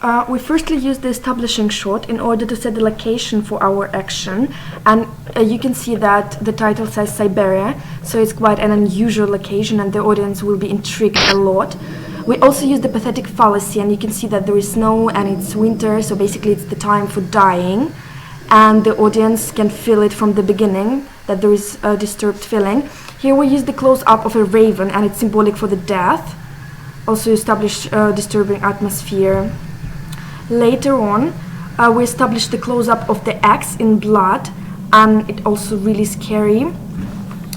We firstly use the establishing shot in order to set the location for our action, and you can see that the title says Siberia, so it's quite an unusual location and the audience will be intrigued a lot. We also use the pathetic fallacy, and you can see that there is snow and it's winter, so basically it's the time for dying, and the audience can feel it from the beginning, that there is a disturbed feeling. Here we use the close-up of a raven, and it's symbolic for the death, also establish a disturbing atmosphere. Later on, we established the close-up of the X in blood, and it's also really scary,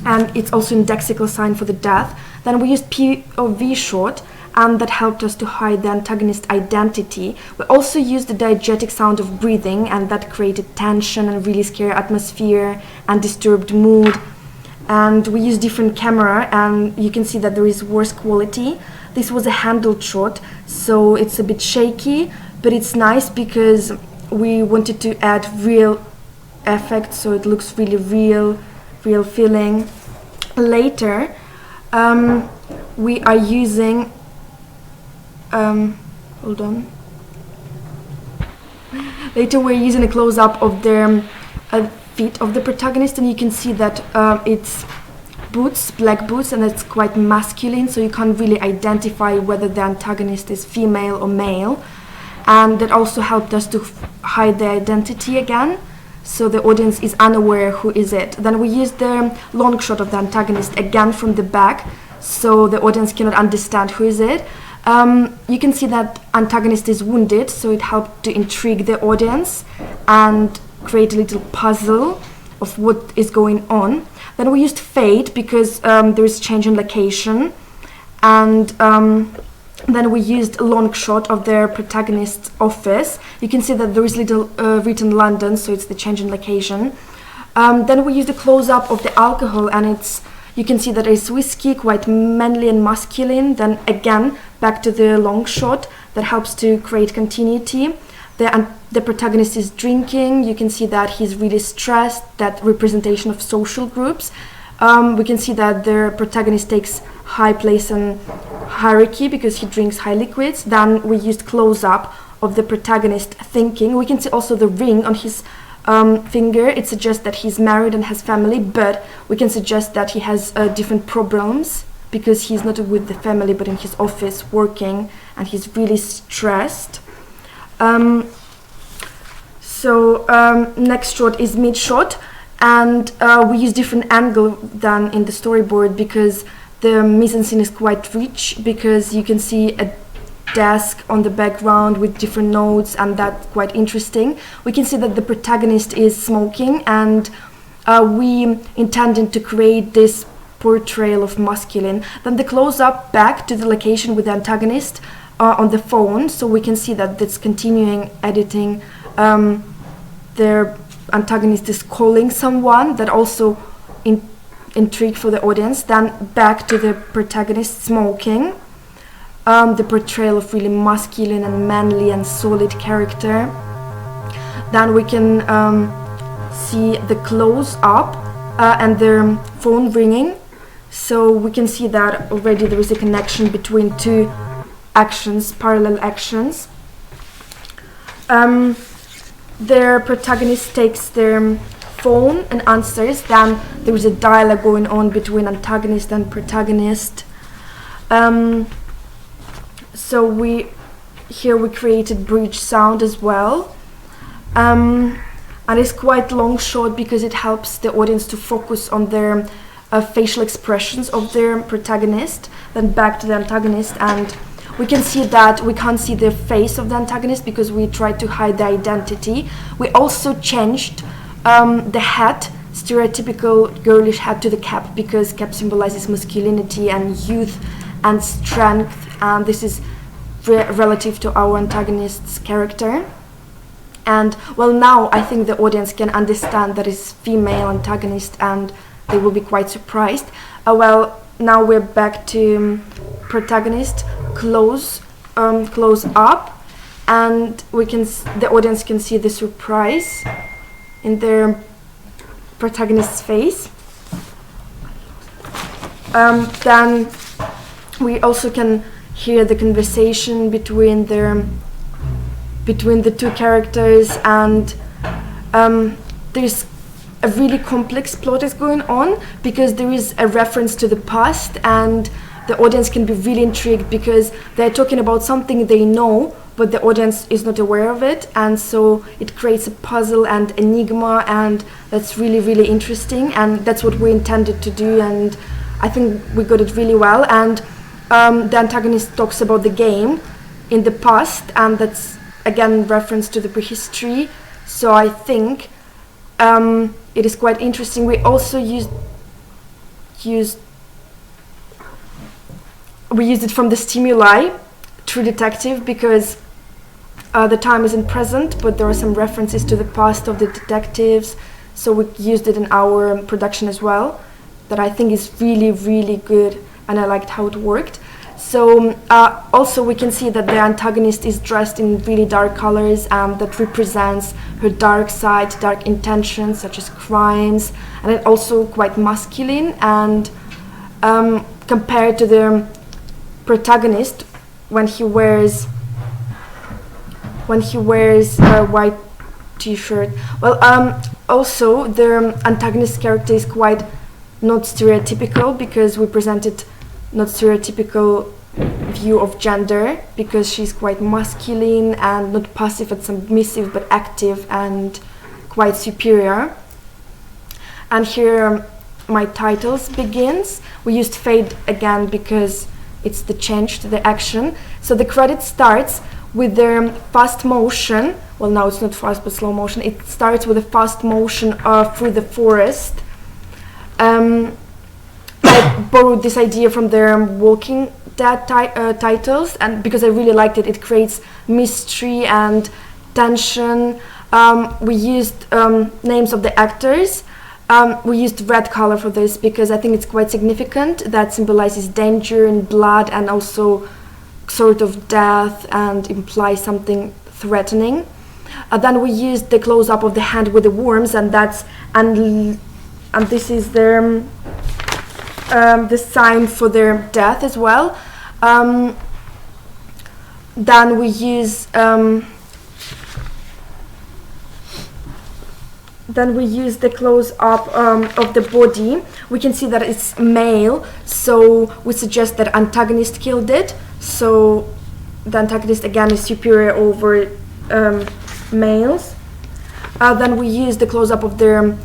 and it's also a lexical sign for the death. Then we used POV shot, and that helped us to hide the antagonist identity. We also used the diegetic sound of breathing, and that created tension and really scary atmosphere and disturbed mood. And we used different camera, and you can see that there is worse quality. This was a handled shot, so it's a bit shaky, but it's nice because we wanted to add real effect, so it looks really real feeling. Later, we are using hold on. Later we're using a close-up of the feet of the protagonist, and you can see that it's boots, black boots, and it's quite masculine, so you can't really identify whether the antagonist is female or male. And that also helped us to hide the identity again, so the audience is unaware who is it. Then we used the long shot of the antagonist again from the back, so the audience cannot understand who is it. You can see that antagonist is wounded, so it helped to intrigue the audience and create a little puzzle of what is going on. Then we used fade because there is change in location, and then we used a long shot of their protagonist's office. You can see that there is little written London, so it's the change in location. Then we used a close-up of the alcohol, and you can see that it's whiskey, quite manly and masculine. Then again, back to the long shot that helps to create continuity. The protagonist is drinking. You can see that he's really stressed, that representation of social groups. We can see that the protagonist takes high place in hierarchy because he drinks high liquids. Then we used close-up of the protagonist thinking. We can see also the ring on his finger. It suggests that he's married and has family, but we can suggest that he has different problems because he's not with the family but in his office working, and he's really stressed. Next shot is mid shot, and we use different angle than in the storyboard because the mise-en-scene is quite rich, because you can see a desk on the background with different notes, and that's quite interesting. We can see that the protagonist is smoking, and we intended to create this portrayal of masculine. Then the close-up back to the location with the antagonist on the phone, so we can see that it's continuing editing. Their antagonist is calling someone, that also intrigue for the audience. Then back to the protagonist smoking, the portrayal of really masculine and manly and solid character. Then we can see the close-up and their phone ringing, so we can see that already there is a connection between two actions, parallel actions. Their protagonist takes their phone and answers. Then there is a dialogue going on between antagonist and protagonist. So we created bridge sound as well, and it's quite long shot because it helps the audience to focus on their facial expressions of their protagonist. Then back to the antagonist, and we can see that we can't see the face of the antagonist because we tried to hide the identity. We also changed the hat, stereotypical girlish hat, to the cap, because cap symbolizes masculinity and youth and strength, and this is relative to our antagonist's character. And well, now I think the audience can understand that it's female antagonist, and they will be quite surprised. Now we're back to protagonist close up, and the audience can see the surprise in their protagonist's face. Then we also can hear the conversation between their between the two characters, and there's a really complex plot is going on because there is a reference to the past, and the audience can be really intrigued because they're talking about something they know, but the audience is not aware of it, and so it creates a puzzle and enigma, and that's really, really interesting, and that's what we intended to do, and I think we got it really well. And the antagonist talks about the game in the past, and that's again reference to the prehistory, so I think it is quite interesting. We also used it from the stimuli, True Detective, because the time isn't present, but there are some references to the past of the detectives, so we used it in our production as well, that I think is really, really good, and I liked how it worked. So also we can see that the antagonist is dressed in really dark colors, that represents her dark side, dark intentions such as crimes, and it also quite masculine, and compared to the protagonist when he wears a white t-shirt. Well, also the antagonist character is quite not stereotypical, because we presented not stereotypical view of gender, because she's quite masculine and not passive and submissive, but active and quite superior. And here my titles begins. We used fade again because it's the change to the action. So the credit starts with the fast motion. Well, now it's not fast, but slow motion. It starts with a fast motion through the forest. I borrowed this idea from their Walking Dead titles, and because I really liked it, it creates mystery and tension. We used names of the actors. We used red color for this because I think it's quite significant. That symbolizes danger and blood, and also sort of death, and implies something threatening. Then we used the close-up of the hand with the worms, and that's and this is the sign for their death as well. Then we use the close-up of the body. We can see that it's male, so we suggest that antagonist killed it. So the antagonist again is superior over males. Then we use the close-up of their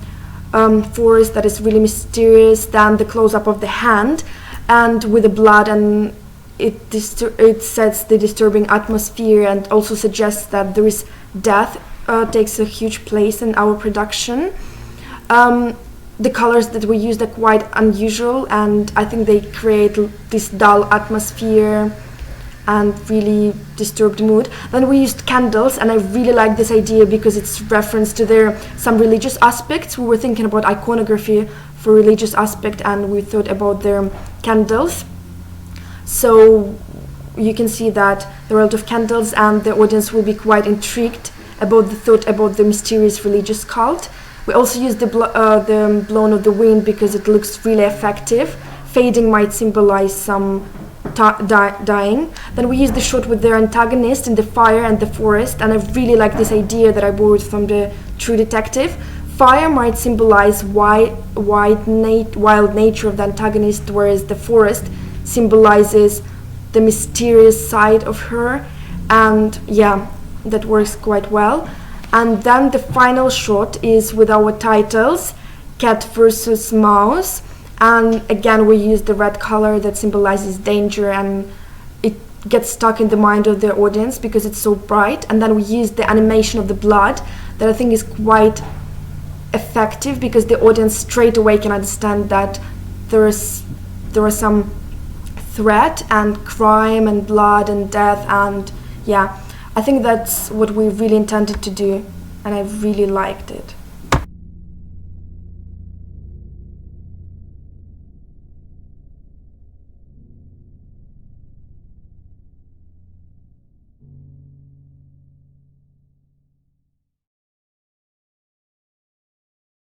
forest that is really mysterious. Then the close-up of the hand, and with the blood, and it sets the disturbing atmosphere, and also suggests that there is death. Takes a huge place in our production. The colors that we used are quite unusual, and I think they create this dull atmosphere and really disturbed mood. Then we used candles, and I really like this idea because it's reference to some religious aspects. We were thinking about iconography for religious aspect, and we thought about their candles. So you can see that there are a lot of candles, and the audience will be quite intrigued about the thought about the mysterious religious cult. We also used the blown of the wind because it looks really effective. Fading might symbolize some dying. Then we used the shot with their antagonist in the fire and the forest, and I really like this idea that I borrowed from the True Detective. Fire might symbolize wild nature of the antagonist, whereas the forest symbolizes the mysterious side of her, and yeah, that works quite well. And then the final shot is with our titles, Cat versus Mouse, and again we use the red color that symbolizes danger, and it gets stuck in the mind of the audience because it's so bright. And then we use the animation of the blood that I think is quite effective, because the audience straight away can understand that there is some threat and crime and blood and death, and yeah, I think that's what we really intended to do, and I really liked it.